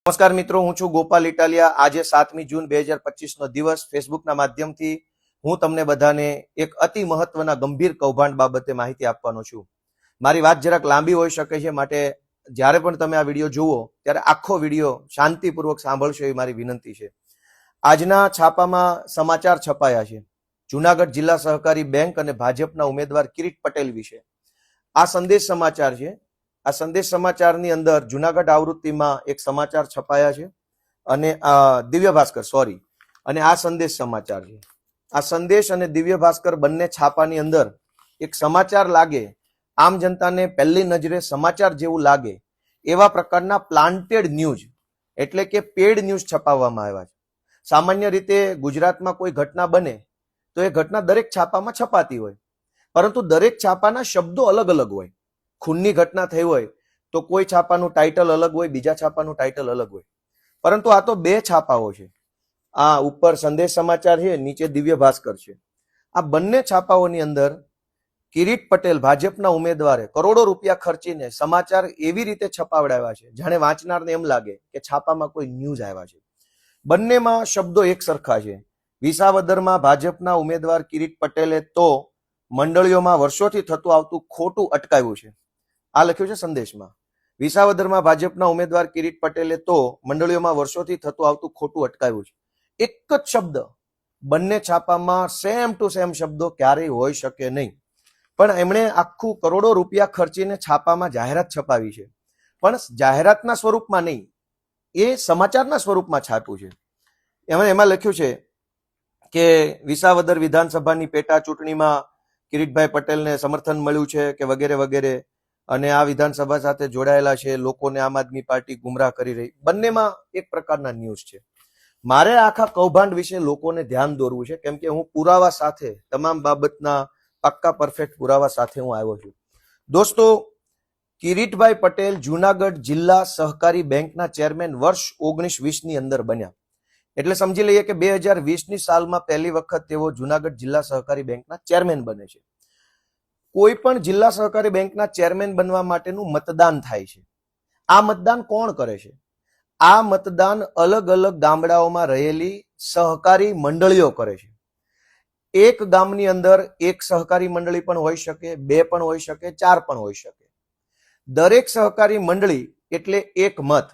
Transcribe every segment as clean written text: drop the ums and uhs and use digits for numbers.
નમસ્કાર મિત્રો, હું છું ગોપાલ ઇટાલિયા। આજે 7મી જૂન 2025 નો દિવસ ફેસબુકના માધ્યમથી હું તમને બધાને એક અતિ મહત્વના ગંભીર કૌભાંડ બાબતે માહિતી આપવાનો છું। મારી વાત જરાક લાંબી હોઈ શકે છે, માટે જ્યારે પણ તમે આ વિડીયો જુઓ ત્યારે આખો વિડીયો શાંતિપૂર્વક સાંભળશો એવી મારી વિનંતી છે। આજના છાપામાં સમાચાર છપાયા છે જૂનાગઢ જિલ્લા સહકારી બેંક અને ભાજપના ઉમેદવાર કિરીટ પટેલ વિશે। આ સંદેશ સમાચાર છે। આ સંદેશ સમાચારની અંદર જૂનાગઢ આવૃત્તિમાં એક સમાચાર છપાયા છે અને દિવ્ય ભાસ્કર અને આ સંદેશ સમાચાર છે। આ સંદેશ અને દિવ્ય ભાસ્કર બંને છાપાની અંદર એક સમાચાર લાગે, આમ જનતાને પહેલી નજરે સમાચાર જેવું લાગે એવા પ્રકારના પ્લાન્ટેડ ન્યૂઝ એટલે કે પેડ ન્યૂઝ છપાવવામાં આવ્યા છે। સામાન્ય રીતે ગુજરાતમાં કોઈ ઘટના બને તો એ ઘટના દરેક છાપામાં છપાતી હોય, પરંતુ દરેક છાપાના શબ્દો અલગ અલગ હોય। ખૂનની ઘટના થઈ હોય તો કોઈ છાપાનું ટાઇટલ અલગ હોય, બીજા છાપાનું ટાઇટલ અલગ હોય, પરંતુ આ તો બે છાપાઓ છે। આ ઉપર સંદેશ સમાચાર છે, નીચે દિવ્ય ભાસ્કર છે। આ બંને છાપાઓની અંદર કિરીટ પટેલ ભાજપના ઉમેદવારે કરોડો રૂપિયા ખર્ચીને સમાચાર એવી રીતે છપાવડાવ્યા છે જાણે વાંચનારને એમ લાગે કે છાપામાં કોઈ ન્યૂઝ આવ્યા છે। બંનેમાં શબ્દો એક સરખા છે। વિસાવદરમાં ભાજપના ઉમેદવાર કિરીટ પટેલે તો મંડળીઓમાં વર્ષોથી થતું આવતું ખોટું અટકાવ્યું છે। આ લખ્યું છે સંદેશમાં। વિસાવદરમાં ભાજપના ઉમેદવાર કિરીટ પટેલે તો મંડળીઓમાં વર્ષોથી થતું આવતું ખોટું અટકાવ્યું છે। એક જ શબ્દ બંને છાપામાં સેમ ટુ સેમ શબ્દો ક્યારેય હોઈ શકે નહીં, પણ એમણે આખું કરોડો રૂપિયા ખર્ચીને છાપામાં જાહેરાત છપાવી છે, પણ જાહેરાતના સ્વરૂપમાં નહીં, એ સમાચારના સ્વરૂપમાં છાપ્યું છે। એમાં લખ્યું છે કે વિસાવદર વિધાનસભાની પેટા ચૂંટણીમાં કિરીટભાઈ પટેલને સમર્થન મળ્યું છે કે વગેરે વગેરે, અને આ વિધાનસભા સાથે જોડાયેલા છે, લોકોને આમ આદમી પાર્ટી ગુમરાહ કરી રહી। બંનેમાં એક પ્રકારના ન્યૂઝ છે। મારે આખા કૌભાંડ વિશે લોકોને ધ્યાન દોરવું છે, કેમ કે હું પુરાવા સાથે, તમામ બાબતના પાક્કા પરફેક્ટ પુરાવા સાથે હું આવ્યો છું। દોસ્તો, કિરીટભાઈ પટેલ જૂનાગઢ જિલ્લા સહકારી બેંકના ચેરમેન વર્ષ 1920ની અંદર બન્યા, એટલે સમજી લઈએ કે 2020ની સાલમાં પહેલી વખત તેઓ જૂનાગઢ જિલ્લા સહકારી બેંકના ચેરમેન બને છે। કોઈ પણ જિલ્લા સહકારી બેંકના ચેરમેન બનવા માટેનું મતદાન થાય છે। આ મતદાન કોણ કરે છે? આ મતદાન અલગ અલગ ગામડાઓમાં રહેલી સહકારી મંડળીઓ કરે છે। એક ગામની અંદર એક સહકારી મંડળી પણ હોઈ શકે, બે પણ હોઈ શકે, ચાર પણ હોઈ શકે। દરેક સહકારી મંડળી એટલે એક મત,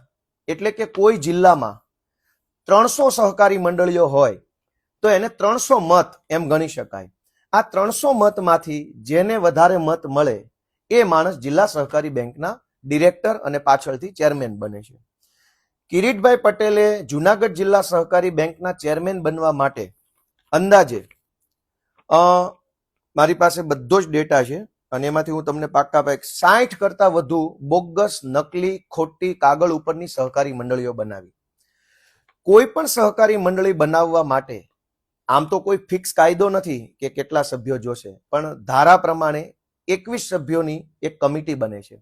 એટલે કે કોઈ જિલ્લામાં 300 સહકારી મંડળીઓ હોય તો એને 300 મત એમ ગણી શકાય। આ 300 મતમાંથી જેને વધારે મત મળે એ માણસ જિલ્લા સહકારી બેંકના ડિરેક્ટર અને પાછળથી ચેરમેન બને છે। કિરીટભાઈ પટેલે જૂનાગઢ જિલ્લા સહકારી બેંકના ચેરમેન બનવા માટે અંદાજે મારી પાસે બધો જ ડેટા છે અને એમાંથી હું તમને પાક્કા 60 કરતા વધુ બોગસ, નકલી, ખોટી કાગળ ઉપરની સહકારી મંડળીઓ બનાવી। કોઈ પણ સહકારી મંડળી બનાવવા માટે આમ તો કોઈ ફિક્સ કાયદો નથી કે કેટલા સભ્યો જોશે, પણ ધારા પ્રમાણે 21 સભ્યોની એક કમિટી બને છે।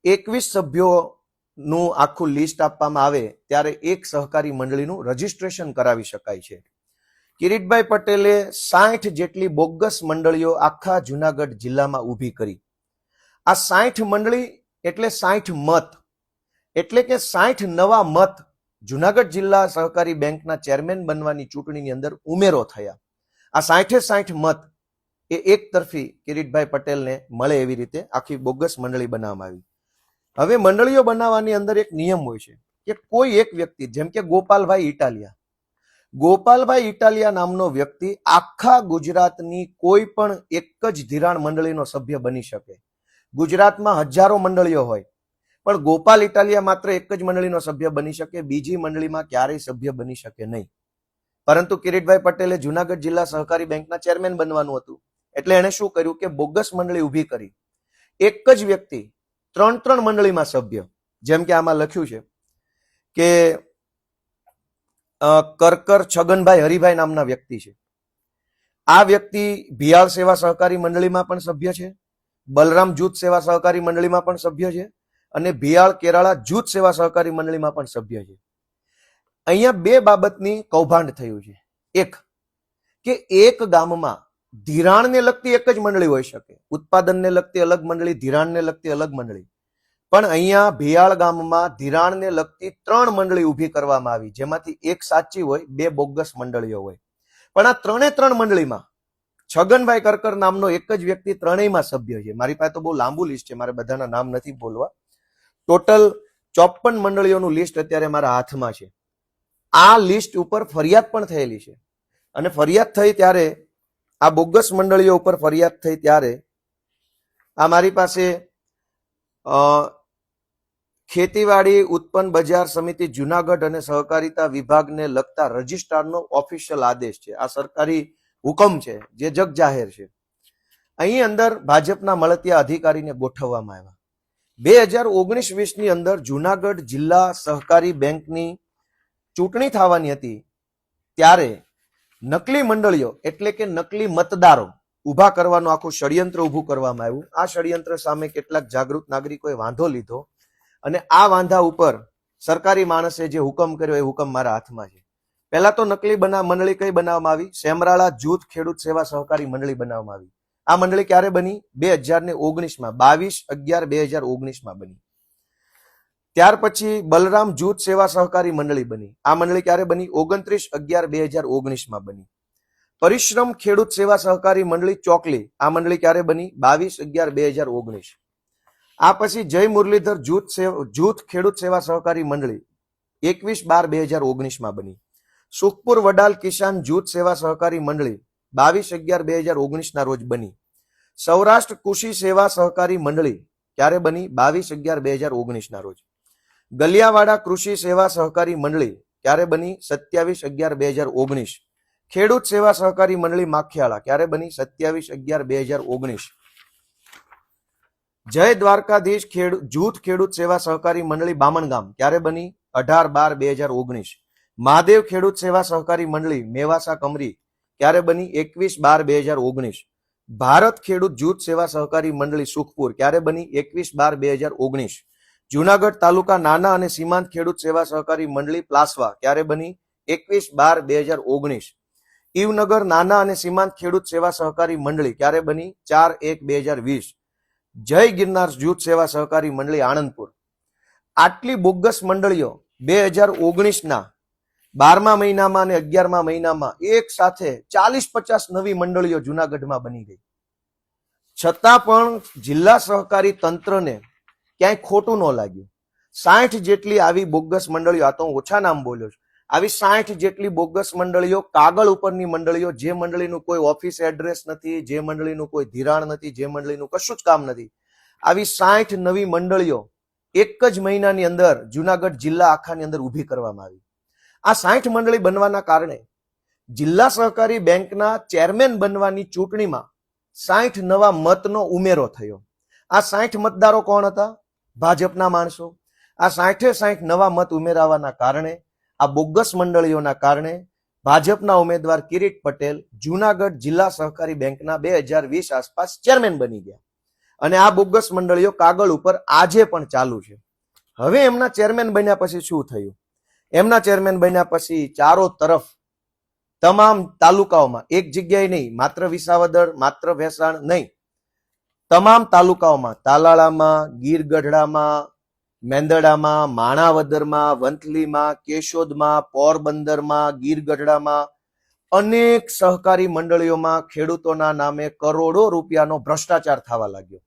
21 સભ્યોનું આખું લિસ્ટ આપવામાં આવે ત્યારે એક સહકારી મંડળીનું રજીસ્ટ્રેશન કરાવી શકાય છે। કિરીટભાઈ પટેલે 60 જેટલી બોગસ મંડળીઓ આખા જૂનાગઢ જિલ્લામાં ઊભી કરી। આ 60 મંડળી એટલે 60 મત, એટલે કે 60 નવા મત જૂનાગઢ જિલ્લા સહકારી બેંકના ચેરમેન બનવાની ચૂંટણીની અંદર ઉમેરો થયા। આ 60 મત એ એક તરફી કિરીટભાઈ પટેલને મળે એવી રીતે આખી બોગસ મંડળી બનાવવામાં આવી। હવે મંડળીઓ બનાવવાની અંદર એક નિયમ હોય છે કે કોઈ એક વ્યક્તિ, જેમ કે ગોપાલભાઈ ઇટાલિયા નામનો વ્યક્તિ આખા ગુજરાતની કોઈ પણ એક જ ધિરાણ મંડળીનો સભ્ય બની શકે। ગુજરાતમાં હજારો મંડળીઓ હોય, પણ ગોપાલ ઇટાલિયા માત્ર એક જ મંડળીનો સભ્ય બની શકે, બીજી મંડળીમાં ક્યારેય સભ્ય બની શકે નહીં। પરંતુ કિરીટભાઈ પટેલે જૂનાગઢ જિલ્લા સહકારી બેંકના ચેરમેન બનવાનું હતું, એટલે એણે શું કર્યું કે બોગસ મંડળી ઊભી કરી। એક જ વ્યક્તિ 3 મંડળીમાં સભ્ય, જેમ કે આમાં લખ્યું છે કે કરકર છગનભાઈ હરિભાઈ નામના વ્યક્તિ છે। આ વ્યક્તિ ભિયાળ સેવા સહકારી મંડળીમાં પણ સભ્ય છે, બલરામ જૂથ સેવા સહકારી મંડળીમાં પણ સભ્ય છે, અને ભિયાળ કેરાળા જૂથ સેવા સહકારી મંડળીમાં પણ સભ્ય છે। અહીંયા બે બાબતની કૌભાંડ થયું છે। એક કે એક ગામમાં ધિરાણને લગતી એક જ મંડળી હોઈ શકે, ઉત્પાદનને લગતી અલગ મંડળી, ધિરાણને લગતી અલગ મંડળી, પણ અહીંયા ભિયાળ ગામમાં ધિરાણને લગતી 3 મંડળી ઊભી કરવામાં આવી, જેમાંથી એક સાચી હોય, 2 બોગસ મંડળીઓ હોય. પણ આ 3 મંડળીમાં છગનભાઈ કરકર નામનો એક જ વ્યક્તિ ત્રણેયમાં સભ્ય છે. મારી પાસે તો બહુ લાંબુ લિસ્ટ છે, મારે બધાના નામ નથી બોલવા. ટોટલ 54 મંડળીઓનું લિસ્ટ અત્યારે મારા હાથમાં છે. આ લિસ્ટ ઉપર ફરિયાદ પણ થયેલી છે, અને ફરિયાદ થઈ ત્યારે, આ બોગસ મંડળીઓ ઉપર ફરિયાદ થઈ ત્યારે આ મારી પાસે ખેતીવાડી ઉત્પન્ન બજાર સમિતિ જુનાગઢ અને સહકારિતા વિભાગને લગતા રજિસ્ટ્રારનો ઓફિશિયલ આદેશ છે. આ સરકારી હુકમ છે જે જગ જાહેર છે. અહીં અંદર ભાજપના મળતિયા અધિકારીને ગોઠવવામાં આવ્યા. 2019-20 ની અંદર જુનાગઢ જિલ્લા સહકારી બેંકની ચૂંટણી થવાની હતી, ત્યારે નકલી મંડળીઓ એટલે કે નકલી મતદારો ઉભા કરવાનું આખું ષડયંત્ર ઉભું કરવામાં આવ્યું. આ ષડયંત્ર સામે કેટલાક જાગૃત નાગરિકોએ વાંધો લીધો, અને આ વાંધા ઉપર સરકારી માણસે જે હુકમ કર્યો એ હુકમ મારા હાથમાં છે. પહેલા તો નકલી મંડળી કઈ બનાવવામાં આવી? સેમરાળા જૂથ ખેડૂત સેવા સહકારી મંડળી બનાવવામાં આવી. આ મંડળી ક્યારે બની? 2019માં, 22/11/2019માં બની. ત્યાર પછી બલરામ જૂથ સેવા સહકારી મંડળી બની. આ મંડળી ક્યારે બની? 29/11/2019માં બની. પરિશ્રમ ખેડૂત સેવા સહકારી મંડળી ચોકલી, આ મંડળી ક્યારે બની? 22/11/2019. આ પછી જય મુરલીધર જૂથ ખેડૂત સેવા સહકારી મંડળી 21/12/2019માં બની. સુખપુર વડાલ કિસાન જૂથ સેવા સહકારી મંડળી 22/11/2019 ના રોજ બની. સૌરાષ્ટ્ર કૃષિ સેવા સહકારી મંડળી ક્યારે બની? 22/11/2019 ના રોજ. ગલિયાવાડા કૃષિ સેવા સહકારી મંડળી ક્યારે બની? 27/11/2019. ખેડૂત સેવા સહકારી મંડળી માખિયાળા ક્યારે બની? 27/11/2019. જય દ્વારકાધીશ જૂથ ખેડૂત સેવા સહકારી મંડળી બામણગામ ક્યારે બની? 18/12/2019. મહાદેવ ખેડૂત સેવા સહકારી મંડળી મેવાસા કમરી ક્યારે બની? 21/12/2019. ભારત ખેડૂત જૂથ સેવા સહકારી મંડળી સુખપુર ક્યારે બની? 21/12/2019. જુનાગઢ તાલુકા નાના અને સીમાંત ખેડૂત સેવા સહકારી મંડળી પ્લાસવા ક્યારે બની? 21/12/2019. ઈવનગર નાના અને સીમાંત ખેડૂત સેવા સહકારી મંડળી ક્યારે બની? 4/1/2020. જય ગિરનાર જૂથ સેવા સહકારી મંડળી આણંદપુર. આટલી બોગસ મંડળીઓ 2019ના 12મા મહિનામાં અને 11મા મહિનામાં એક સાથે 40-50 નવી મંડળીઓ જુનાગઢમાં બની ગઈ. છતાં પણ જિલ્લા સહકારી તંત્રને ક્યાંય ખોટું ન લાગ્યું. 60 જેટલી આવી બોગસ મંડળીઓ, આ તો હું ઓછા નામ બોલ્યો છું, આવી 60 જેટલી બોગસ મંડળીઓ, કાગળ ઉપરની મંડળીઓ, જે મંડળીનું કોઈ ઓફિસ એડ્રેસ નથી, જે મંડળીનું કોઈ ધિરાણ નથી, જે મંડળીનું કશું જ કામ નથી, આવી 60 નવી મંડળીઓ એક જ મહિનાની અંદર જુનાગઢ જિલ્લા આખાની અંદર ઊભી કરવામાં આવી. આ 60 મંડળી બનવાના કારણે જિલ્લા સહકારી બેંકના ચેરમેન બનવાની ચૂંટણીમાં 60 નવા મતનો ઉમેરો થયો. આ 60 મતદારો કોણ હતા? ભાજપના માણસો. આ 60 નવા મત ઉમેરાવાના કારણે, આ બોગસ મંડળીઓના કારણે ભાજપના ઉમેદવાર કિરીટ પટેલ જુનાગઢ જિલ્લા સહકારી બેંકના 2020 આસપાસ ચેરમેન બની ગયા. અને આ બોગસ મંડળીઓ કાગળ ઉપર આજે પણ ચાલુ છે. હવે એમના ચેરમેન બન્યા પછી શું થયું? એમના ચેરમેન બન્યા પછી ચારો તરફ તમામ તાલુકાઓમાં, એક જગ્યાએ નહીં, માત્ર વિસાવદર, માત્ર ભેસાણ નહીં, તમામ તાલુકાઓમાં, તાલાળામાં, ગીરગઢડામાં, મેંદડામાં, માણાવદરમાં, વંથલીમાં, કેશોદમાં, પોરબંદરમાં, ગીરગઢડામાં અનેક સહકારી મંડળીઓમાં ખેડૂતોના નામે કરોડો રૂપિયાનો ભ્રષ્ટાચાર થવા લાગ્યો.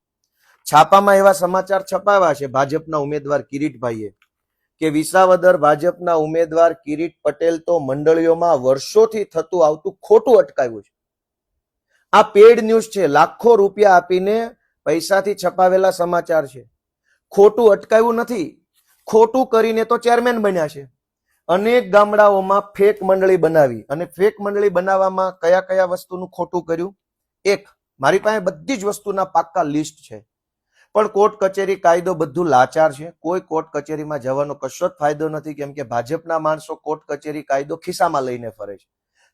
છાપામાં એવા સમાચાર છપાવ્યા છે ભાજપના ઉમેદવાર કિરીટભાઈએ કે વિસાવદર ભાજપના ઉમેદવાર કિરીટ પટેલ તો મંડળીઓમાં વર્ષોથી થતું આવતું ખોટું અટકાવ્યું છે. આ પેડ ન્યૂઝ છે, લાખો રૂપિયા આપીને પૈસાથી છપાવેલા સમાચાર છે. ખોટું અટકાવ્યું નથી, ખોટું કરીને તો ચેરમેન બન્યા છે. અનેક ગામડાઓમાં ફેક મંડળી બનાવી, અને ફેક મંડળી બનાવવામાં કયા કયા વસ્તુનું ખોટું કર્યું? એક, મારી પાસે બધી જ વસ્તુના પાક્કા લિસ્ટ છે, પણ કોર્ટ કચેરી કાયદો બધું લાચાર છે. કોઈ કોર્ટ કચેરીમાં જવાનો કશો જ ફાયદો નથી, કેમ કે ભાજપના માણસો કોર્ટ કચેરી કાયદો ખિસ્સામાં લઈને ફરે છે.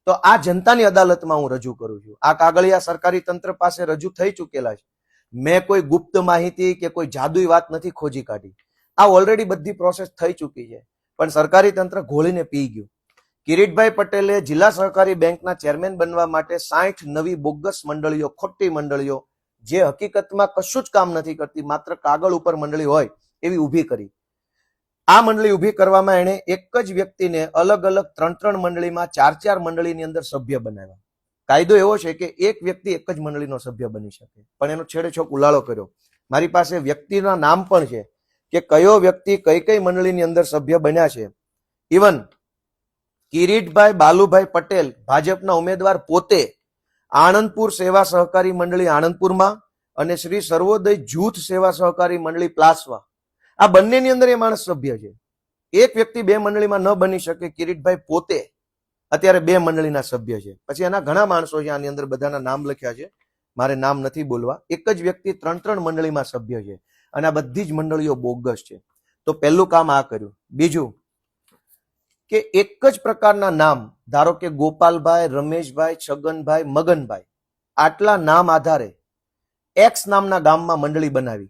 તો આ જનતાની અદાલતમાં હું રજૂ કરું છું. આ કાગળિયા સરકારી તંત્ર પાસે રજૂ થઈ ચૂકેલા છે. મેં કોઈ ગુપ્ત માહિતી કે કોઈ જાદુઈ વાત નથી ખોજી કાઢી. આ ઓલરેડી બધી પ્રોસેસ થઈ ચૂકી છે, પણ સરકારી તંત્ર ઘોળીને પી ગયું. કિરીટભાઈ પટેલે જિલ્લા સહકારી બેંકના ચેરમેન બનવા માટે 60 નવી બોગસ મંડળીઓ, ખોટી મંડળીઓ, જે હકીકતમાં કશું જ કામ નથી કરતી, માત્ર કાગળ ઉપર મંડળી હોય એવી ઊભી કરી. આ મંડળી ઊભી કરવામાં એણે એક જ વ્યક્તિને અલગ અલગ 3 મંડળીમાં 4 મંડળીની અંદર સભ્ય બનાવ્યા. કાયદો એવો છે કે એક વ્યક્તિ એક જ મંડળીનો સભ્ય બની શકે, પણ એનો છેડેછોક ઉલાળો કર્યો. મારી પાસે વ્યક્તિના નામ પણ છે કે કયો વ્યક્તિ કઈ કઈ મંડળીની અંદર સભ્ય બન્યા છે. ઇવન કિરીટભાઈ બાલુભાઈ પટેલ ભાજપના ઉમેદવાર પોતે આણંદપુર સેવા સહકારી મંડળી આણંદપુરમાં અને શ્રી સર્વોદય જૂથ સેવા સહકારી મંડળી પ્લાસવા, આ બંનેની અંદર એ માણસ સભ્ય છે. એક વ્યક્તિ 2 મંડળીમાં ન બની શકે. કિરીટભાઈ પોતે અત્યારે 2 મંડળીના સભ્ય છે. પછી એના ઘણા માણસો છે, આની અંદર બધાના નામ લખ્યા છે, મારે નામ નથી બોલવા. એક જ વ્યક્તિ 3 મંડળીમાં સભ્ય છે અને આ બધી જ મંડળીઓ બોગસ છે. તો પહેલું કામ આ કર્યું. બીજું કે એક જ પ્રકારના નામ, ધારો કે ગોપાલભાઈ, રમેશભાઈ, છગનભાઈ, મગનભાઈ, આટલા નામ આધારે એક્સ નામના ગામમાં મંડળી બનાવી.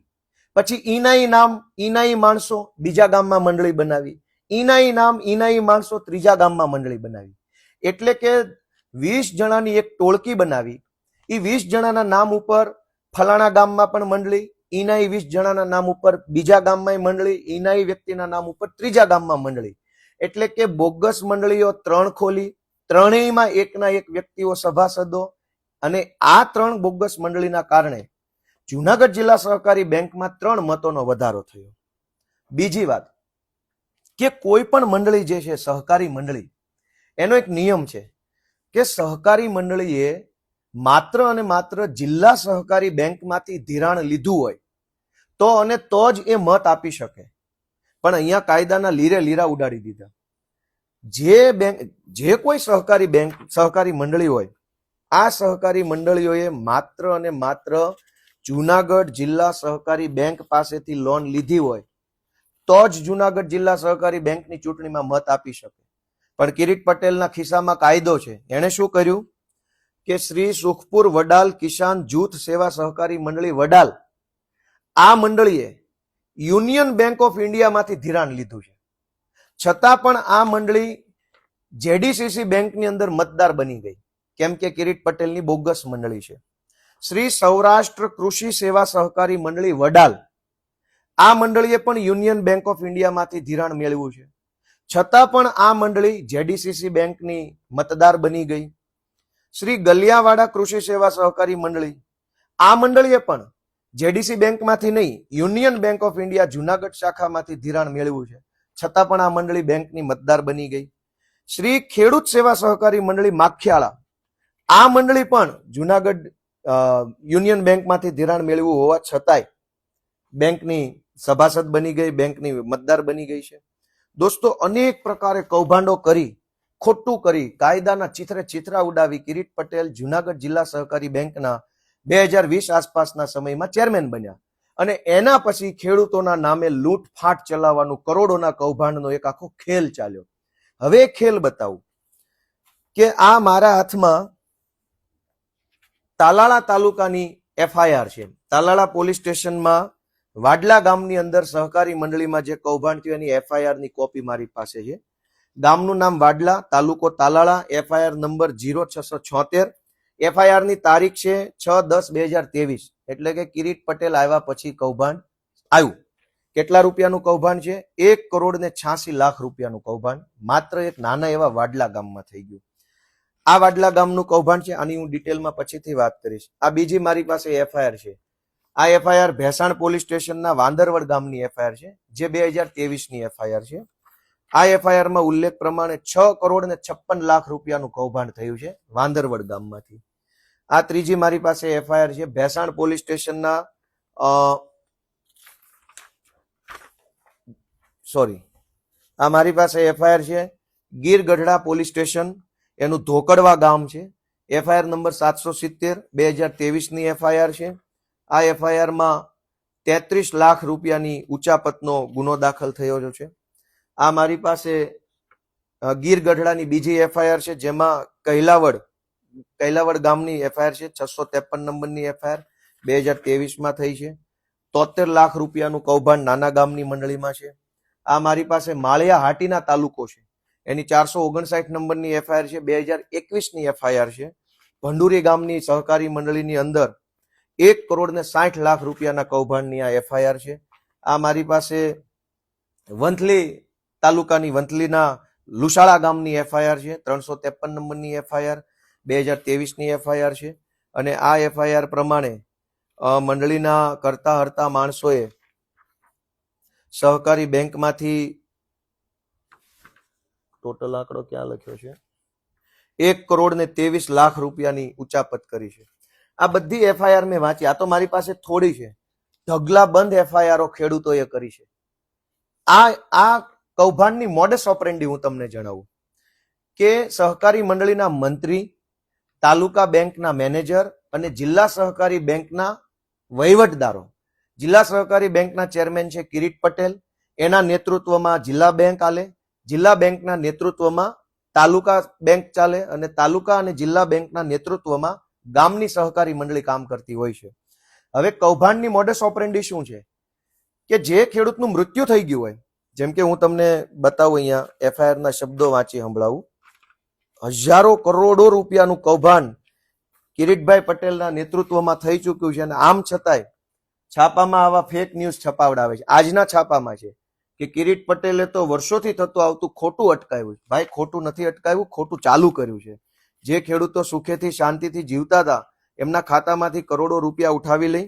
પછી ઈનાઈ નામ, ઈનાઈ માણસો બીજા ગામમાં મંડળી બનાવી. ઈનાઈ નામ, ઈનાઈ માણસો ત્રીજા ગામમાં મંડળી બનાવી. એટલે કે 20 જણાની એક ટોળકી બનાવી. એ 20 જણાના નામ ઉપર ફલાણા ગામમાં પણ મંડળી, ઈનાઈ 20 જણાના નામ ઉપર બીજા ગામમાં મંડળી, ઈનાઈ વ્યક્તિના નામ ઉપર ત્રીજા ગામમાં મંડળી. એટલે કે બોગસ મંડળીઓ 3 ખોલી, ત્રણેયમાં એકના એક વ્યક્તિઓ સભાસદો. અને આ 3 બોગસ મંડળીના કારણે જુનાગઢ જિલ્લા સહકારી બેંકમાં 3 મતોનો વધારો થયો. બીજી વાત કે કોઈ પણ મંડળી જે છે સહકારી મંડળી, એનો એક નિયમ છે કે સહકારી મંડળીએ માત્ર અને માત્ર જિલ્લા સહકારી બેંકમાંથી ધિરાણ લીધું હોય તો અને તો જ એ મત આપી શકે. પણ અહીંયા કાયદાના લીરે લીરા ઉડાડી દીધા. જે કોઈ સહકારી બેંક, સહકારી મંડળી હોય, આ સહકારી મંડળીઓએ માત્ર અને માત્ર જુનાગઢ જિલ્લા સહકારી બેંક પાસેથી લોન લીધી હોય તો જ જુનાગઢ જિલ્લા સહકારી બેંકની ચૂંટણીમાં મત આપી શકે. પણ કિરીટ પટેલના ખિસ્સામાં કાયદો છે. એણે શું કર્યું કે શ્રી સુખપુર વડાલ કિસાન જૂથ સેવા સહકારી મંડળી વડાલ, આ મંડળીએ યુનિયન બેંક ઓફ ઇન્ડિયામાંથી ધિરાણ લીધું છે. છતાં પણ આ મંડળી જેડીસીસી બેંકની અંદર મતદાર બની ગઈ. કેમ કે કિરીટ પટેલની બોગસ મંડળી છે. શ્રી સૌરાષ્ટ્ર કૃષિ સેવા સહકારી મંડળી વડાલ, આ મંડળીએ પણ યુનિયન બેંક ઓફ ઇન્ડિયામાંથી ધિરાણ મેળવ્યું છે. છતાં પણ આ મંડળી જેડીસીસી બેંકની મતદાર બની ગઈ. શ્રી ગલિયાવાડા કૃષિ સેવા સહકારી મંડળી, આ મંડળીએ પણ જેડીસી બેંકમાંથી નહીં, union bank of India Junagadh શાખામાંથી ધિરાણ મેળવ્યું છે. છતાં પણ આ મંડળી બેંકની મતદાર બની ગઈ. શ્રી ખેડૂત સેવા સહકારી મંડળી માખિયાળા, આ મંડળી પણ જુનાગઢ યુનિયન બેંકમાંથી ધિરાણ મેળવ્યું હોવા છતાંય બેંકની સભાસદ બની ગઈ, બેંકની મતદાર બની ગઈ છે. દોસ્તો, અનેક પ્રકારે કૌભાંડો કરી, ખોટું કરી, કાયદાના ચિત્રે ચિત્રા ઉડાવી કિરીટ પટેલ જુનાગઢ જિલ્લા સહકારી બેંકના 2020 આસપાસના સમયમાં ચેરમેન બન્યા. અને એના પછી ખેડૂતોના નામે લૂંટફાટ ચલાવવાનું, કરોડોના કૌભાંડનો એક આખો ખેલ ચાલ્યો. હવે ખેલ બતાવું કે આ મારા હાથમાં તાલાળા તાલુકાની એફઆઈઆર છે. તાલાળા પોલીસ સ્ટેશનમાં વાડલા ગામની અંદર સહકારી મંડળીમાં જે કૌભાંડ થયું એની એફઆઈઆર ની કોપી મારી પાસે છે. ગામનું નામ વાડલા, તાલુકો તાલાળા, એફઆઈઆર નંબર 0676. એફઆઈઆર ની તારીખ છે 6/10/2023. એટલે કે કિરીટ પટેલ આવ્યા પછી કૌભાંડ આવ્યું. કેટલા રૂપિયાનું કૌભાંડ છે? 1,86,00,000 રૂપિયાનું કૌભાંડ માત્ર એક નાના એવા વાડલા ગામમાં થઈ ગયું. આ વાડલા ગામનું કૌભાંડ છે. આની હું ડિટેલમાં પછીથી વાત કરીશ. આ બીજી મારી પાસે એફઆઈઆર છે. આ એફઆઈઆર ભેસાણ પોલીસ સ્ટેશનના વાંદરવડ ગામની એફઆઈઆર છે, જે 2023ની એફઆઈઆર છે. આ એફઆઈઆરમાં ઉલ્લેખ પ્રમાણે 6,56,00,000 રૂપિયાનું કૌભાંડ થયું છે વાંદરવડ ગામમાંથી. આ ત્રીજી મારી પાસે એફઆઈઆર છે ભેસાણ પોલીસ સ્ટેશનના આ મારી પાસે એફઆઈઆર છે ગીર ગઢડા પોલીસ સ્ટેશન, એનું ધોકડવા ગામ છે. એફઆઈઆર નંબર 770 2023ની એફઆઈઆર છે. આ એફઆઈઆરમાં 33 લાખ રૂપિયાની ઉચાપતનો ગુનો દાખલ થયો છે. આ મારી પાસે ગીર ગઢડાની બીજી એફઆઈઆર છે, જેમાં કૈલાવડ ગામની એફઆઈઆર છે. 653 નંબરની એફઆઈઆર 2023માં થઈ છે. 73 લાખ રૂપિયાનું કૌભાંડ નાના ગામની મંડળીમાં છે. આ મારી પાસે માળિયા હાટીના તાલુકો છે, એની 459 નંબરની એફઆઈઆર છે. 2021ની એફઆઈઆર છે. ભંડુરી ગામની સહકારી મંડળીની અંદર 1,60,00,000 રૂપિયાના કૌભાંડની આ એફઆઈઆર છે. આ મારી પાસે વંથલી તાલુકાની વંથલીના લુસાળા ગામની એફઆઈઆર છે, 353 નંબરની એફઆઈઆર 2023ની એફઆઈઆર છે. અને આ એફઆઈઆર પ્રમાણે મંડળીના કરતા હરતા માણસોએ સહકારી બેંકમાંથી ટોટલ આંકડો ક્યાં લખ્યો છે, 1,23,00,000 રૂપિયાની ઉચાપત કરી છે. આ બધી એફઆઈઆર મેં વાંચી. આ તો મારી પાસે થોડી છે, ઢગલાબંધ એફઆઈઆરો ખેડૂતોએ કરી છે. આ કૌભાંડની મોડસ ઓપરેન્ડી હું તમને જણાવું કે સહકારી મંડળીના મંત્રી, તાલુકા બેંકના મેનેજર અને જિલ્લા સહકારી બેંકના વહીવટદારો, જિલ્લા સહકારી બેંકના ચેરમેન છે કિરીટ પટેલ, એના નેતૃત્વમાં જિલ્લા બેંક ચાલે, જિલ્લા બેંકના નેતૃત્વમાં તાલુકા બેંક ચાલે અને તાલુકા અને જિલ્લા બેંકના નેતૃત્વમાં ગામની સહકારી મંડળી કામ કરતી હોય છે. હવે કૌભાંડની મોડસ ઓપરેન્ડી શું છે કે જે ખેડૂતનું મૃત્યુ થઈ ગયું હોય, જેમ કે હું તમને બતાવું, અહીંયા એફઆઈઆર ના શબ્દો વાંચી સંભળાવું. હજારો કરોડો રૂપિયાનું કૌભાંડ કિરીટભાઈ પટેલના નેતૃત્વમાં થઈ ચૂક્યું છે અને આમ છતાંય છાપામાં આવા ફેક ન્યૂઝ છપાવડાવે છે. આજના છાપામાં છે કે કિરીટ પટેલે તો વર્ષોથી થતું આવતું ખોટું અટકાવ્યું છે. ભાઈ, ખોટું નથી અટકાવ્યું, ખોટું ચાલુ કર્યું છે. જે ખેડૂતો સુખેથી શાંતિથી જીવતા હતા એમના ખાતામાંથી કરોડો રૂપિયા ઉઠાવી લઈ.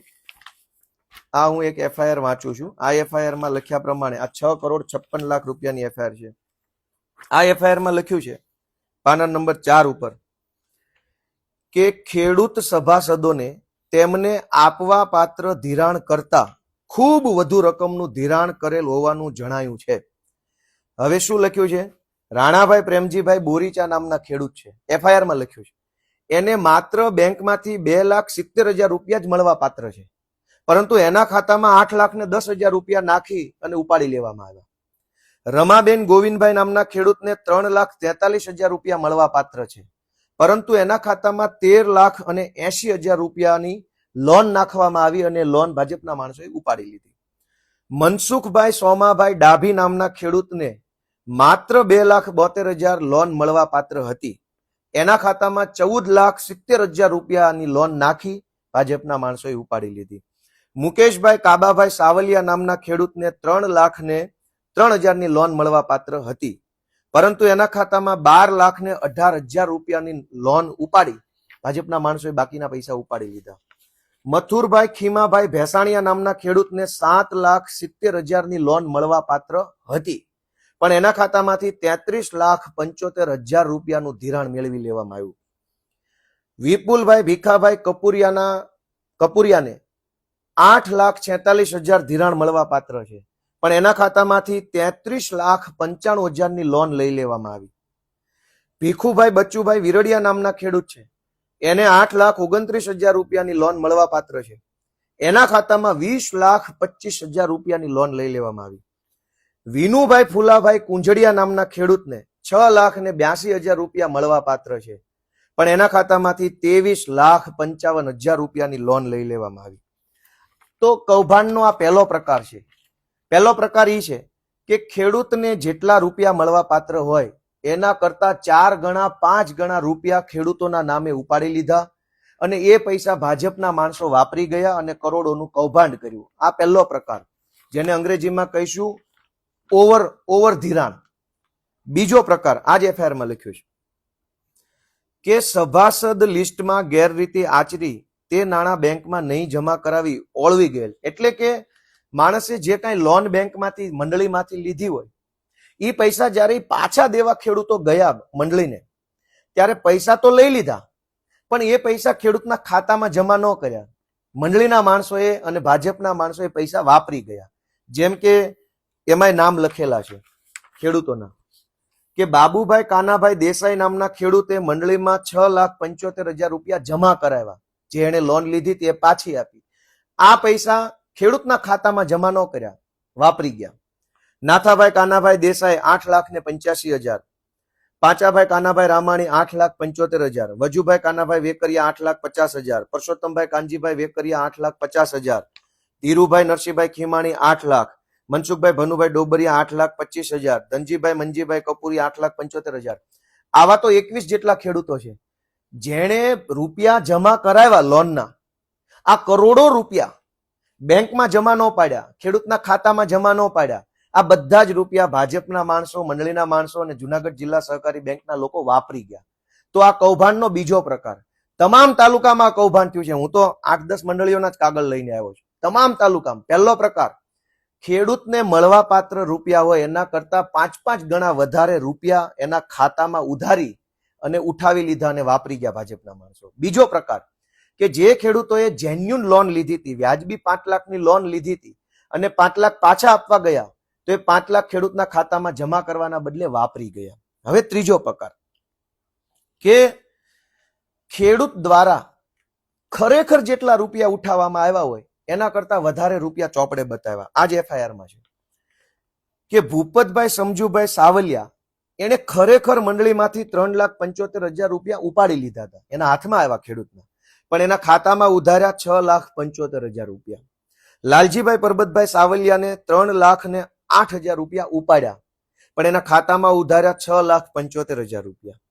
આ હું એક એફઆઈઆર વાંચું છું. આ એફઆઈઆર માં લખ્યા પ્રમાણે આ 6,56,00,000 રૂપિયાની એફઆઈઆર છે. આ એફઆઈઆર માં લખ્યું છે પાના નંબર 4 ઉપર કે ખેડૂત સભાસદોને તેમને આપવા પાત્ર ધિરાણ કરતા ખૂબ વધુ રકમનું ધિરાણ કરેલ હોવાનું જણાયું છે. હવે શું લખ્યું છે? રાણાભાઈ પ્રેમજીભાઈ બોરીચા નામના ખેડૂત છે, એફઆઈઆર માં લખ્યું છે, એને માત્ર બેંકમાંથી 2,70,000 રૂપિયા જ મળવા પાત્ર છે, પરંતુ એના ખાતામાં 8,10,000 રૂપિયા નાખી અને ઉપાડી લેવામાં આવ્યા. રમાબેન ગોવિંદભાઈ નામના ખેડૂતને 3,43,000 રૂપિયા મળવા પાત્ર છે, પરંતુ એના ખાતામાં 13,80,000 રૂપિયાની લોન નાખવામાં આવી અને લોન ભાજપના માણસોએ ઉપાડી લીધી. મનસુખભાઈ સોમાભાઈ ડાભી નામના ખેડૂતને માત્ર 2,72,000 લોન મળવા પાત્ર હતી, એના ખાતામાં 14,70,000 રૂપિયાની લોન નાખી ભાજપના માણસોએ ઉપાડી લીધી. મુકેશભાઈ કાબાભાઈ સાવલિયા નામના ખેડૂતને 3,03,000 લોન મળવા પાત્ર હતી, પરંતુ એના ખાતામાં 12,18,000 રૂપિયાની લોન ઉપાડી ભાજપના માણસોએ બાકીના પૈસા ઉપાડી લીધા. મથુરભાઈ ખીમાભાઈ ભેસાણીયા નામના ખેડૂતને 7,70,000 લોન મળવા પાત્ર હતી, પણ એના ખાતામાંથી 33,75,000 રૂપિયાનું ધિરાણ મેળવી લેવામાં આવ્યું. વિપુલભાઈ ભીખાભાઈ કપુરિયાને 8,46,000 ધિરાણ મળવા પાત્ર છે, પણ એના ખાતામાંથી 33,95,000 લોન લઈ લેવામાં આવી. ભીખુભાઈ બચ્ચુભાઈ વિરડિયા નામના ખેડૂત છે, એને 8,29,000 રૂપિયાની લોન મળવા પાત્ર છે, એના ખાતામાં 20,25,000 રૂપિયાની લોન લઈ લેવામાં આવી. વિનુભાઈ ફુલાભાઈ કુંજડિયા નામના ખેડૂતને 6,82,000 રૂપિયા મળવા પાત્ર છે, પણ એના ખાતામાંથી 23,55,000 રૂપિયાની લોન લઈ લેવામાં આવી. તો કૌભાંડનો આ પહેલો પ્રકાર છે. પહેલો પ્રકાર એ છે કે ખેડૂતને જેટલા રૂપિયા મળવા પાત્ર હોય એના કરતા 4 ગણા 5 ગણા રૂપિયા ખેડૂતોના નામે ઉપાડી લીધા અને એ પૈસા ભાજપના માણસો વાપરી ગયા અને કરોડોનું કૌભાંડ કર્યું. આ પહેલો પ્રકાર, જેને અંગ્રેજીમાં કહીશું ઓવર ધિરાણ. બીજો પ્રકાર આ જ એફઆઈઆરમાં લખ્યું છે કે સભાસદ લિસ્ટમાં ગેરરીતિ આચરી તે નાણાં બેંકમાં નહીં જમા કરાવી ઓળવી ગયેલ. એટલે કે માણસે જે કાંઈ લોન બેંકમાંથી મંડળીમાંથી લીધી હોય એ પૈસા જ્યારે પાછા દેવા ખેડૂતો ગયા મંડળીને ત્યારે પૈસા તો લઈ લીધા, પણ એ પૈસા ખેડૂતના ખાતામાં જમા ન કર્યા. મંડળીના માણસોએ અને ભાજપના માણસોએ પૈસા વાપરી ગયા. જેમ કે એમાંય નામ લખેલા છે ખેડૂતોના કે બાબુભાઈ કાનાભાઈ દેસાઈ નામના ખેડૂતે મંડળીમાં 6,75,000 રૂપિયા જમા કરાવ્યા, જે એને લોન લીધી તે પાછી આપી. આ પૈસા ખેડૂતના ખાતામાં જમા ન કર્યા, વાપરી ગયા. નાથાભાઈ કાનાભાઈ દેસાઈ 8,85,000, પાંચાભાઈ કાનાભાઈ રામાણી 8,75,000, વજુભાઈ કાનાભાઈ વેકરિયા 8,50,000, પરસોત્તમભાઈ કાનજીભાઈ વેકરિયા 8,50,000, ધીરુભાઈ નરસિંહભાઈ ખીમાણી 8 લાખ, મનસુખભાઈ ભનુભાઈ ડોબરિયા 8,25,000, ધનજીભાઈ મંજીભાઈ કપૂરિયા 8,75,000. આવા તો 21 જેટલા ખેડૂતો છે જેણે રૂપિયા જમા કરાવ્યા લોનના. આ કરોડો રૂપિયા બેંકમાં જમા ન પાડ્યા, ખેડૂતના ખાતામાં જમા ન પાડ્યા, આ બધા જ રૂપિયા ભાજપના માણસો, મંડળીના માણસો અને જુનાગઢ જિલ્લા સહકારી બેંકના લોકો વાપરી ગયા. તો આ કૌભાંડનો બીજો પ્રકાર. તમામ તાલુકામાં કૌભાંડ થયું છે. હું તો 8-10 મંડળીઓના જ કાગળ લઈને આવ્યો છું. તમામ તાલુકામાં. પહેલો પ્રકાર, ખેડૂતને મળવા પાત્ર રૂપિયા હોય એના કરતા 5-5 ગણા વધારે રૂપિયા એના ખાતામાં ઉધારી અને ઉઠાવી લીધા અને વાપરી ગયા ભાજપના માણસો. બીજો પ્રકાર, કે જે ખેડૂતોએ જેન્યુન લોન લીધી હતી, વ્યાજબી 5 લાખની લોન લીધી હતી અને 5 લાખ પાછા આપવા ગયા, તો એ 5 લાખ ખેડૂતના ખાતામાં જમા કરવાના બદલે વાપરી ગયા. હવે ત્રીજો પ્રકાર, કે ખેડૂત દ્વારા ખરેખર જેટલા રૂપિયા ઉઠાવવામાં આવ્યા હોય એના કરતા વધારે રૂપિયા ચોપડે બતાવ્યા. આ જ એફઆઈઆરમાં છે કે ભૂપતભાઈ સમજુભાઈ સાવલિયા એને ખરેખર મંડળીમાંથી 3,75,000 રૂપિયા ઉપાડી લીધા હતા, એના હાથમાં આવ્યા ખેડૂતના, પણ એના ખાતામાં ઉધાર્યા 6,75,000 રૂપિયા. લાલજીભાઈ પરબતભાઈ સાવલિયાને 3,08,000 રૂપિયા ઉપાડ્યા, પણ એના ખાતામાં ઉધાર્યા 6,75,000 રૂપિયા.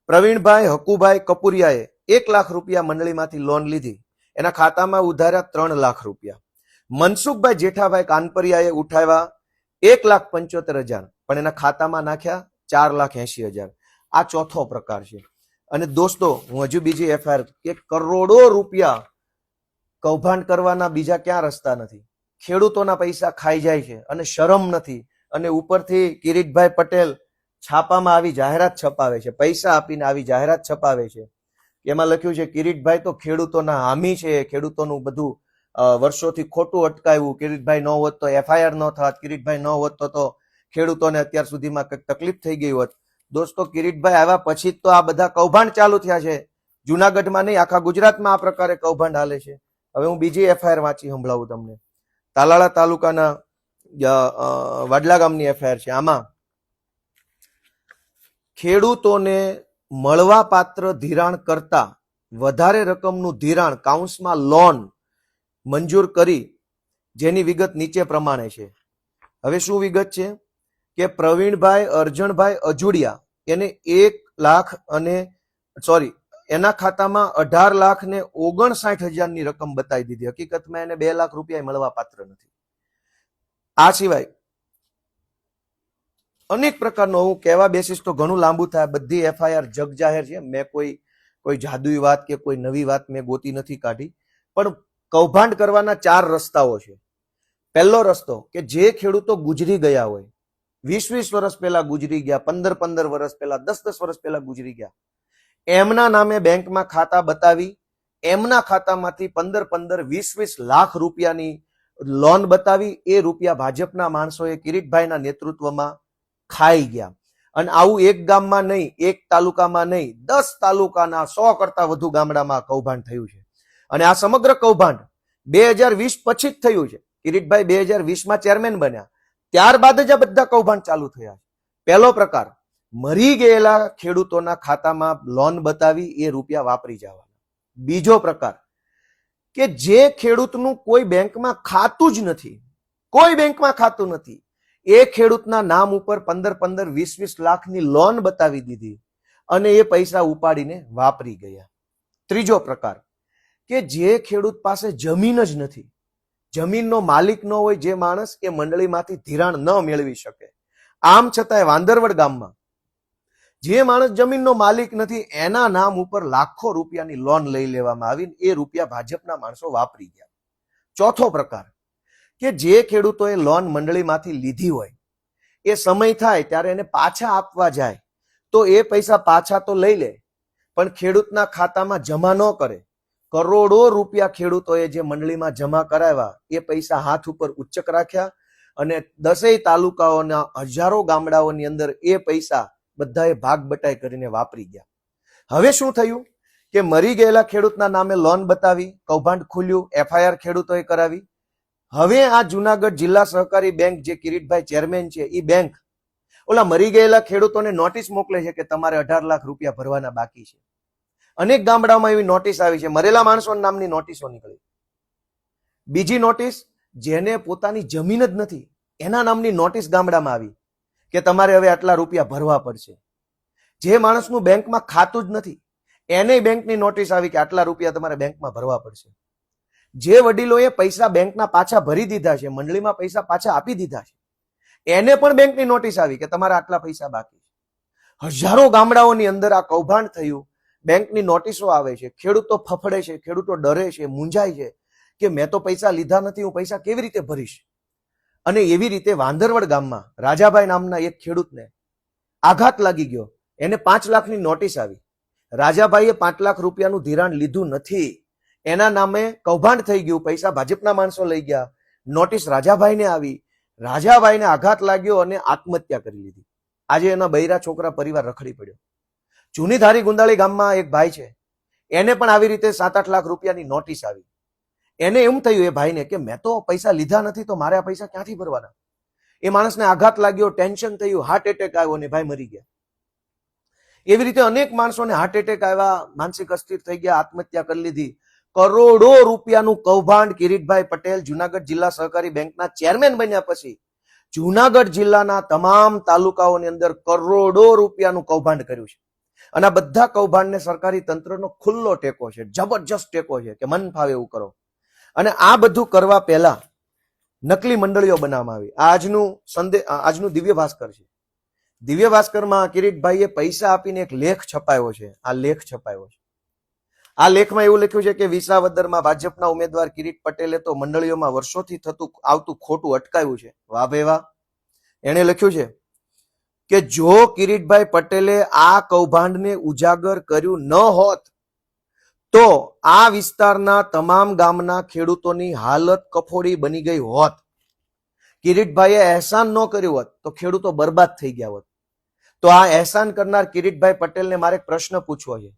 પ્રવીણભાઈ હકુભાઈ કપુરિયાએ 1 લાખ રૂપિયા મંડળીમાંથી લોન લીધી, એના ખાતામાં ઉધાર્યા 3 લાખ રૂપિયા. મનસુખભાઈ જેઠાભાઈ કાનપરિયાએ ઉઠાવ્યા 1,75,000, પણ એના ખાતામાં નાખ્યા 4,80,000. આ ચોથો પ્રકાર છે. અને દોસ્તો, હું હજુ બીજી એફઆઈઆર, કે કરોડો રૂપિયા કૌભાંડ કરવાના બીજા ક્યાં રસ્તા નથી. ખેડૂતોના પૈસા ખાઈ જાય છે અને શરમ નથી, અને ઉપરથી કિરીટભાઈ પટેલ છાપામાં આવી જાહેરાત છપાવે છે, પૈસા આપીને આવી જાહેરાત છપાવે છે. એમાં લખ્યું છે કિરીટભાઈ તો ખેડૂતોના હામી છે, ખેડૂતોનું બધું વર્ષોથી ખોટું અટકાવ્યું, કિરીટભાઈ ન હોત તો એફઆઈઆર ન થાત, કિરીટભાઈ ન હોત તો ખેડૂતોને અત્યાર સુધીમાં કંઈક તકલીફ થઈ ગઈ હોત. દોસ્તો, કિરીટભાઈ આવ્યા પછી તો આ બધા કૌભાંડ ચાલુ થયા છે. જુનાગઢમાં નહીં, આખા ગુજરાતમાં આ પ્રકારે કૌભાંડ હાલે છે. હવે હું બીજી એફઆઈઆર વાંચી સંભળાવું તમને. તાલાળા તાલુકાના વાડલા ગામની એફઆઈઆર છે. આમાં ખેડૂતોને મળવા પાત્ર ધિરાણ કરતા વધારે રકમનું ધિરાણ કાઉન્સમાં લોન મંજૂર કરી, જેની વિગત નીચે પ્રમાણે છે. હવે શું વિગત છે? કે પ્રવીણભાઈ અરજણભાઈ અજુડિયા એને 1 લાખ અને એના ખાતામાં 18,59,000 ની રકમ બતાવી દીધી. હકીકતમાં એને 2 લાખ રૂપિયા મળવા પાત્ર નથી. આ સિવાય અનેક પ્રકારનો, હું કહેવા બેસીશ તો ઘણું લાંબુ થાય. બધી એફઆઈઆર જગ જાહેર છે. મેં કોઈ જાદુઈ વાત કે કોઈ નવી વાત મેં ગોતી નથી કાઢી. પણ કૌભાંડ કરવાના 4 રસ્તાઓ છે. પહેલો રસ્તો, કે જે ખેડૂતો ગુજરી ગયા હોય, 20-20 વર્ષ પહેલા ગુજરી ગયા, 15-15 વર્ષ પહેલા, 10-10 વર્ષ પહેલા ગુજરી ગયા, એમના નામે બેંકમાં ખાતા બતાવી, એમના ખાતામાંથી 15-15, 20-20 લાખ રૂપિયાની લોન બતાવી, એ રૂપિયા ભાજપના માણસોએ કિરીટભાઈના નેતૃત્વમાં ખાઈ ગયા. અને આવું એક ગામમાં નહીં, એક તાલુકામાં નહીં, 10 તાલુકાના 100 કરતા વધુ ગામડામાં કૌભાંડ થયું છે. અને આ સમગ્ર કૌભાંડ 2020 પછી જ થયું છે. કિરીટભાઈ 2020માં ચેરમેન બન્યા, ત્યારબાદ જ આ બધા કૌભાંડ ચાલુ થયા છે. પહેલો પ્રકાર, મરી ગયેલા ખેડૂતોના ખાતામાં લોન બતાવી એ રૂપિયા વાપરી જવાના. બીજો પ્રકાર, કે જે ખેડૂતનું કોઈ બેંકમાં ખાતું જ નથી, કોઈ બેંકમાં ખાતું નથી, એ ખેડૂતના નામ ઉપર 15-15, 20-20 લાખની લોન બતાવી દીધી અને એ પૈસા ઉપાડીને વાપરી ગયા. ત્રીજો પ્રકાર, કે જે ખેડૂત પાસે જમીન જ નથી, જમીનનો માલિક ન હોય જે માણસ, એ મંડળીમાંથી ધિરાણ ન મેળવી શકે. આમ છતાંય વાંદરવડ ગામમાં જે માણસ જમીનનો માલિક નથી, એના નામ ઉપર લાખો રૂપિયાની લોન લઈ લેવામાં આવી, એ રૂપિયા ભાજપના માણસો વાપરી ગયા. ચોથો પ્રકાર, કે જે ખેડૂતોએ લોન મંડળીમાંથી લીધી હોય, એ સમય થાય ત્યારે એને પાછા આપવા જાય તો એ પૈસા પાછા તો લઈ લે, પણ ખેડૂતના ખાતામાં જમા ન કરે. કરોડો રૂપિયા ખેડૂતોએ જે મંડળીમાં જમા કરાવ્યા, એ પૈસા હાથ ઉપર ઉચ્ચક રાખ્યા અને 10 તાલુકાઓના હજારો ગામડાઓની અંદર એ પૈસા બધાએ ભાગ બટાઈ કરીને વાપરી ગયા. હવે શું થયું? કે મરી ગયેલા ખેડૂતના નામે લોન બતાવી, કૌભાંડ ખુલ્યું, એફઆઈઆર ખેડૂતોએ કરાવી. હવે આ જુનાગઢ જિલ્લા સહકારી બેંક, જે કિરીટભાઈ ચેરમેન છે, એ બેંક ઓલા મરી ગયેલા ખેડૂતોને નોટિસ મોકલે છે કે તમારે 18 લાખ રૂપિયા ભરવાના બાકી છે. અનેક ગામડામાં એવી નોટિસ આવી છે, મરેલા માણસો નામની નોટિસો નીકળી. બીજી નોટિસ, જેને પોતાની જમીન જ નથી એના નામની નોટિસ ગામડામાં આવી કે તમારે હવે આટલા રૂપિયા ભરવા પડશે. જે માણસનું બેંકમાં ખાતું જ નથી એને બેંકની નોટિસ આવી કે આટલા રૂપિયા તમારે બેંકમાં ભરવા પડશે. જે વડીલોએ પૈસા બેંકના પાછા ભરી દીધા છે, મંડળીમાં પૈસા પાછા આપી દીધા છે, એને પણ બેંકની નોટિસ આવી કે તમારા આટલા પૈસા બાકી છે. હજારો ગામડાઓની અંદર આ કૌભાંડ થયું. બેંકની નોટિસો આવે છે, ખેડૂતો ફફડે છે, ખેડૂતો ડરે છે, મૂંઝાય છે કે મેં તો પૈસા લીધા નથી, હું પૈસા કેવી રીતે ભરીશ. અને એવી રીતે વાંદરવડ ગામમાં રાજાભાઈ નામના એક ખેડૂતને આઘાત લાગી ગયો. એને 5 લાખની નોટિસ આવી. રાજાભાઈએ 5 લાખ રૂપિયાનું ધિરાણ લીધું નથી, એના નામે કૌભાંડ થઈ ગયું. પૈસા ભાજપના માણસો લઈ ગયા. નોટિસ રાજાભાઈને આવી. રાજાભાઈને આઘાત લાગ્યો અને આત્મહત્યા કરી લીધી. આજે એના બૈરા છોકરા પરિવાર રખડી પડ્યો. જૂની ધારી ગુંદાળી ગામમાં એક ભાઈ છે, એને પણ આવી રીતે 7-8 લાખ રૂપિયાની નોટિસ આવી. એને એમ થયું એ ભાઈને કે મેં તો પૈસા લીધા નથી, તો મારે આ પૈસા ક્યાંથી ભરવાના. એ માણસને આઘાત લાગ્યો, ટેન્શન થયું, હાર્ટ એટેક આવ્યો અને ભાઈ મરી ગયા. એવી રીતે અનેક માણસોને હાર્ટ એટેક આવ્યા, માનસિક અસ્થિર થઈ ગયા, આત્મહત્યા કરી લીધી. કરોડો રૂપિયાનું કૌભાંડ કિરીટભાઈ પટેલ જુનાગઢ જિલ્લા સહકારી બેંકના ચેરમેન બન્યા પછી જુનાગઢ જિલ્લાના તમામ તાલુકાઓની અંદર કરોડો રૂપિયાનું કૌભાંડ કર્યું છે. અને આ બધા કૌભાંડને સરકારી તંત્રનો ખુલ્લો ટેકો છે, જબરજસ્ત ટેકો છે કે મન ફાવે એવું કરો. અને આ બધું કરવા પહેલા નકલી મંડળીઓ બનાવવામાં આવી. આજનું દિવ્ય ભાસ્કર છે. દિવ્ય ભાસ્કરમાં કિરીટભાઈએ પૈસા આપીને એક લેખ છપાયો છે. આ લેખ છપાયો છે. આ લેખમાં એવું લખ્યું છે કે વિસાવદરમાં ભાજપના ઉમેદવાર કિરીટ પટેલે તો મંડળીઓમાં વર્ષોથી થતું આવતું ખોટું અટકાવ્યું છે. વાહ ભાઈ વાહ. એણે લખ્યું છે કે જો કિરીટભાઈ પટેલે આ કૌભાંડને ઉજાગર કર્યું ન હોત તો આ વિસ્તારના તમામ ગામના ખેડૂતોની હાલત કફોડી બની ગઈ હોત. કિરીટભાઈએ અહેસાન ન કર્યું હોત તો ખેડૂતો બરબાદ થઈ ગયા હોત. તો આ અહેસાન કરનાર કિરીટભાઈ પટેલને મારે એક પ્રશ્ન પૂછવો છે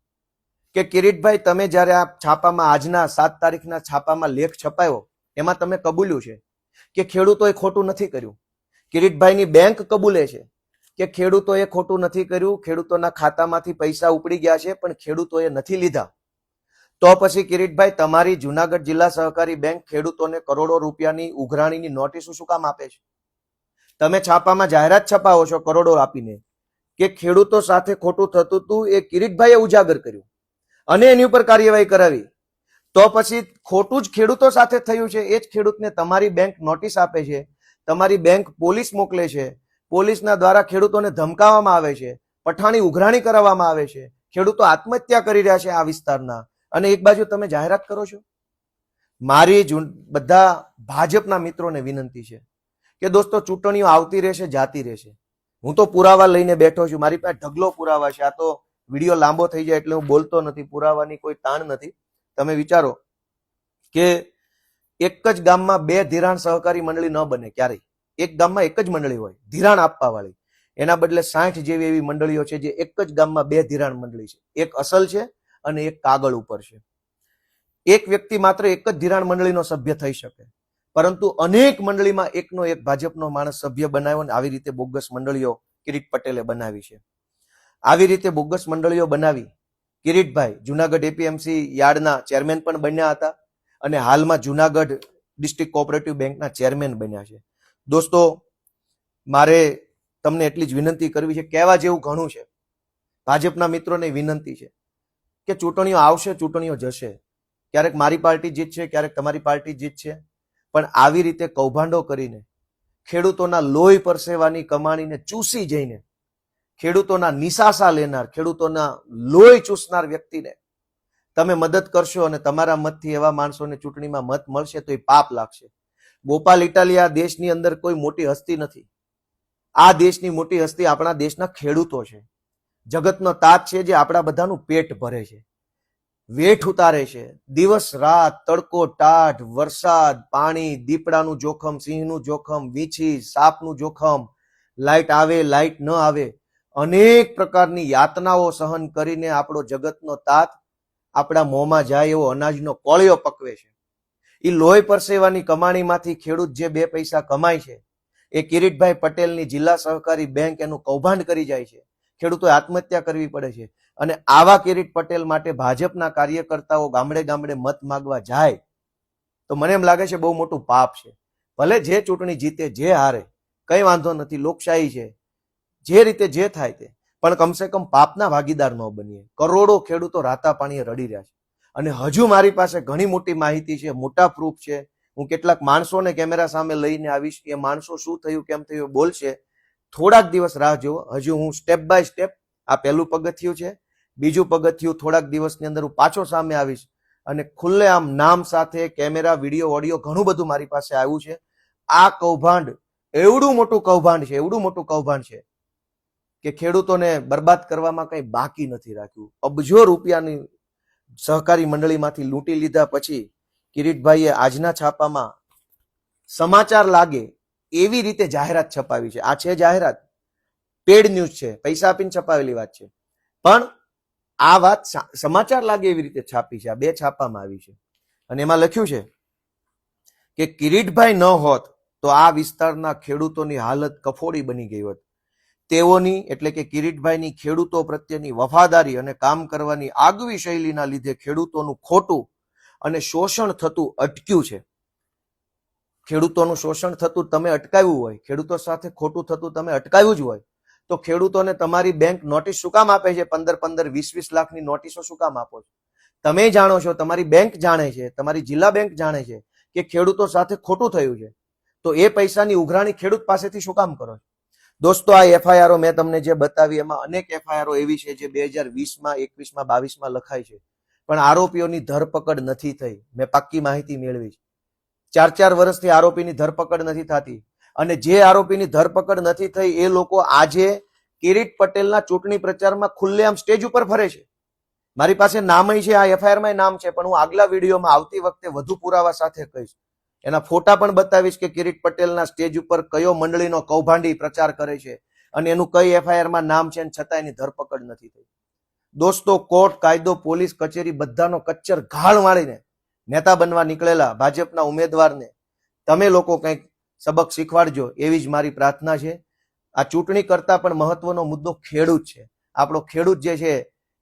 કે કિરીટભાઈ, તમે જ્યારે આ છાપામાં આજના 7 તારીખના છાપામાં લેખ છપાયો એમાં તમે કબૂલ્યું છે કે ખેડૂતોએ ખોટું નથી કર્યું. કિરીટભાઈની બેંક કબૂલે છે કે ખેડૂતોએ ખોટું નથી કર્યું, ખેડૂતોના ખાતામાંથી પૈસા ઉપડી ગયા છે પણ ખેડૂતોએ નથી લીધા. તો પછી કિરીટભાઈ, તમારી જુનાગઢ જિલ્લા સહકારી બેંક ખેડૂતોને કરોડો રૂપિયાની ઉઘરાણીની નોટિસો શું કામ આપે છે? તમે છાપામાં જાહેરાત છપાવો છો કરોડો આપીને કે ખેડૂતો સાથે ખોટું થતું હતું, એ કિરીટભાઈએ ઉજાગર કર્યું અને એની ઉપર કાર્યવાહી કરાવી. તો પછી ખોટું જ ખેડૂતો સાથે થયું છે, એ જ ખેડૂતને તમારી બેંક નોટિસ આપે છે, તમારી બેંક પોલીસ મોકલે છે, પોલીસના દ્વારા ખેડૂતોને ધમકાવવામાં આવે છે, પઠાણી ઉઘરાણી કરાવવામાં આવે છે, ખેડૂતો આત્મહત્યા કરી રહ્યા છે આ વિસ્તારના, અને એક બાજુ તમે જાહેરાત કરો છો. મારી બધા ભાજપના મિત્રોને વિનંતી છે કે દોસ્તો, ચૂંટણીઓ આવતી રહેશે, જાતી રહેશે. હું તો પુરાવા લઈને બેઠો છું, મારી પાસે ઢગલો પુરાવા છે. આ તો વિડીયો લાંબો થઈ જાય એટલે હું બોલતો નથી, પુરાવાની કોઈ તાણ નથી. તમે વિચારો કે એક જ ગામમાં 2 ધિરાણ સહકારી મંડળી ન બને ક્યારેય. એક ગામમાં એક જ મંડળી હોય ધિરાણ આપવા વાળી, એના બદલે 60 જેવી એવી મંડળીઓ છે જે એક જ ગામમાં 2 ધિરાણ મંડળી છે. એક અસલ છે અને એક કાગળ ઉપર છે. એક વ્યક્તિ માત્ર એક જ ધિરાણ મંડળીનો સભ્ય થઈ શકે, પરંતુ અનેક મંડળીમાં એકનો એક ભાજપનો માણસ સભ્ય બનાવ્યો અને આવી રીતે બોગસ મંડળીઓ કિરીટ પટેલે બનાવી છે. આવી રીતે બોગસ મંડળીઓ બનાવી કિરીટભાઈ જુનાગઢ એપીએમસી યાર્ડના ચેરમેન પણ બન્યા હતા અને હાલમાં જુનાગઢ ડિસ્ટ્રિક્ટ કોઓપરેટિવ બેંકના ચેરમેન બન્યા છે. દોસ્તો, મારે તમને એટલી જ વિનંતી કરવી છે, કહેવા જેવું ઘણું છે. ભાજપના મિત્રોને વિનંતી છે કે ચૂંટણીઓ આવશે, ચૂંટણીઓ જશે, ક્યારેક મારી પાર્ટી જીતશે, ક્યારેક તમારી પાર્ટી જીતશે, પણ આવી રીતે કૌભાંડો કરીને ખેડૂતોના લોહી પરસેવાની કમાણીને ચૂસી જઈને ખેડૂતોના નિશાસા લેનાર, ખેડૂતોના લોહી ચૂસનાર વ્યક્તિને તમે મદદ કરશો અને તમારા મતથી એવા માણસોને ચૂંટણીમાં મત મળશે તો એ પાપ લાગશે. ગોપાલ ઇટાલિયા દેશની અંદર કોઈ મોટી હસ્તી નથી. આ દેશની મોટી હસ્તી આપણા દેશના ખેડૂતો છે. જગતનો તાત છે જે આપણા બધાનું પેટ ભરે છે, વેઠ ઉતારે છે. દિવસ રાત, તડકો ટાઢ, વરસાદ, પાણી, દીપડાનું જોખમ, સિંહનું જોખમ, વીંછી, સાપનું જોખમ, લાઈટ આવે, લાઈટ ન આવે, અનેક પ્રકારની યાતનાઓ સહન કરીને આપણો જગતનો તાત આપણા મોંમાં જાય એવો અનાજનો કોળિયો પકવે છે. એ લોહી પરસેવાની કમાણીમાંથી ખેડૂત જે 2 પૈસા કમાય છે એ કિરીટભાઈ પટેલની જિલ્લા સહકારી બેંક એનું કૌભાંડ કરી જાય છે. ખેડૂતોએ આત્મહત્યા કરવી પડે છે. અને આવા કિરીટ પટેલ માટે ભાજપના કાર્યકર્તાઓ ગામડે ગામડે મત માંગવા જાય તો મને એમ લાગે છે બહુ મોટું પાપ છે. ભલે જે ચૂંટણી જીતે, જે હારે, કઈ વાંધો નથી, લોકશાહી છે, જે રીતે જે થાય તે, પણ કમસે કમ પાપના ભાગીદાર ન બનીએ. કરોડો ખેડૂતો રાતા પાણીએ રડી રહ્યા છે. અને હજુ મારી પાસે ઘણી મોટી માહિતી છે, મોટા પ્રૂફ છે. હું કેટલાક માણસોને કેમેરા સામે લઈને આવીશ, એ માણસો શું થયું કેમ થયું બોલશે. થોડાક દિવસ રાહ જુઓ. હજુ હું સ્ટેપ બાય સ્ટેપ, આ પહેલું પગથિયું છે, બીજું પગથિયું થોડાક દિવસની અંદર હું પાછો સામે આવીશ અને ખુલ્લેઆમ નામ સાથે કેમેરા, વિડીયો, ઓડિયો ઘણું બધું મારી પાસે આવ્યું છે. આ કૌભાંડ એવડું મોટું કૌભાંડ છે, એવડું મોટું કૌભાંડ છે કે ખેડૂતોને બરબાદ કરવામાં કંઈ બાકી નથી રાખ્યું. અબજો રૂપિયાની સહકારી મંડળીમાંથી લૂંટી લીધા પછી કિરીટભાઈએ આજના છાપામાં સમાચાર લાગે એવી રીતે જાહેરાત છપાવી છે. આ છે જાહેરાત, પેડ ન્યૂઝ છે, પૈસા આપીને છપાવેલી વાત છે, પણ આ વાત સમાચાર લાગે એવી રીતે છાપી છે. આ 2 છાપામાં આવી છે અને એમાં લખ્યું છે કે કિરીટભાઈ ન હોત તો આ વિસ્તારના ખેડૂતોની હાલત કફોડી બની ગઈ હોત. તેઓની એટલે કે કિરીટભાઈની ખેડૂતો પ્રત્યેની વફાદારી અને કામ કરવાની આગવી શૈલીના લીધે ખેડૂતોનું ખોટું અને શોષણ થતું અટક્યું છે. ખેડૂતોનું શોષણ થતું તમે અટકાવ્યું હોય, ખેડૂતો સાથે ખોટું થતું તમે અટકાવ્યું જ હોય, તો ખેડૂતોને તમારી બેંક નોટિસ શું કામ આપે છે? 15-15, 20-20 લાખની નોટિસો શું કામ આપો છો? તમે જાણો છો, તમારી બેંક જાણે છે, તમારી જિલ્લા બેંક જાણે છે કે ખેડૂતો સાથે ખોટું થયું છે, તો એ પૈસાની ઉઘરાણી ખેડૂત પાસેથી શું કામ કરો છો? દોસ્તો, આ એફઆઈઆરો મેં તમને જે બતાવી એમાં અનેક એફઆઈઆરો એવી છે જે 2020માં, 21માં, 22માં લખાઈ છે, પણ આરોપીઓની ધરપકડ નથી થઈ. મેં પાક્કી માહિતી મેળવી છે. 4-4 વર્ષથી આરોપીની ધરપકડ નથી થતી અને જે આરોપીની ધરપકડ નથી થઈ એ લોકો આજે કિરીટ પટેલના ચૂંટણી પ્રચારમાં ખુલ્લેઆમ સ્ટેજ ઉપર ફરે છે. મારી પાસે નામય છે, આ એફઆઈઆરમાં નામ છે, પણ હું આગલા વિડીયોમાં આવતી વખતે વધુ પુરાવા સાથે કહીશ. એના ફોટા પણ બતાવીશ કે કિરીટ પટેલના સ્ટેજ ઉપર કયો મંડળીનો કૌભાંડી પ્રચાર કરે છે અને એનું કઈ એફઆઈઆરમાં નામ છે અને છતાં એની ધરપકડ નથી થઈ. દોસ્તો, કોર્ટ, કાયદો, પોલીસ કચેરી બધાનો કચ્ચર ઘાળ વાળીને નેતા બનવા નીકળેલા ભાજપના ઉમેદવારને તમે લોકો કંઈક સબક શીખવાડજો એવી જ મારી પ્રાર્થના છે. આ ચૂંટણી કરતા પણ મહત્વનો મુદ્દો ખેડૂત છે. આપણો ખેડૂત જે છે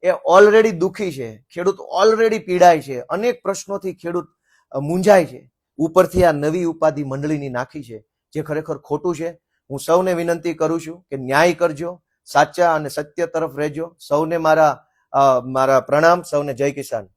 એ ઓલરેડી દુઃખી છે, ખેડૂત ઓલરેડી પીડાય છે, અનેક પ્રશ્નોથી ખેડૂત મૂંઝાય છે. ઉપરથી આ નવી ઉપાધિ મંડળીની નાખી છે, જે ખરેખર ખોટું છે. હું સૌને વિનંતી કરું છું કે ન્યાય કરજો, સાચા અને સત્ય તરફ રહેજો. સૌને મારા પ્રણામ, સૌને જય કિસાન.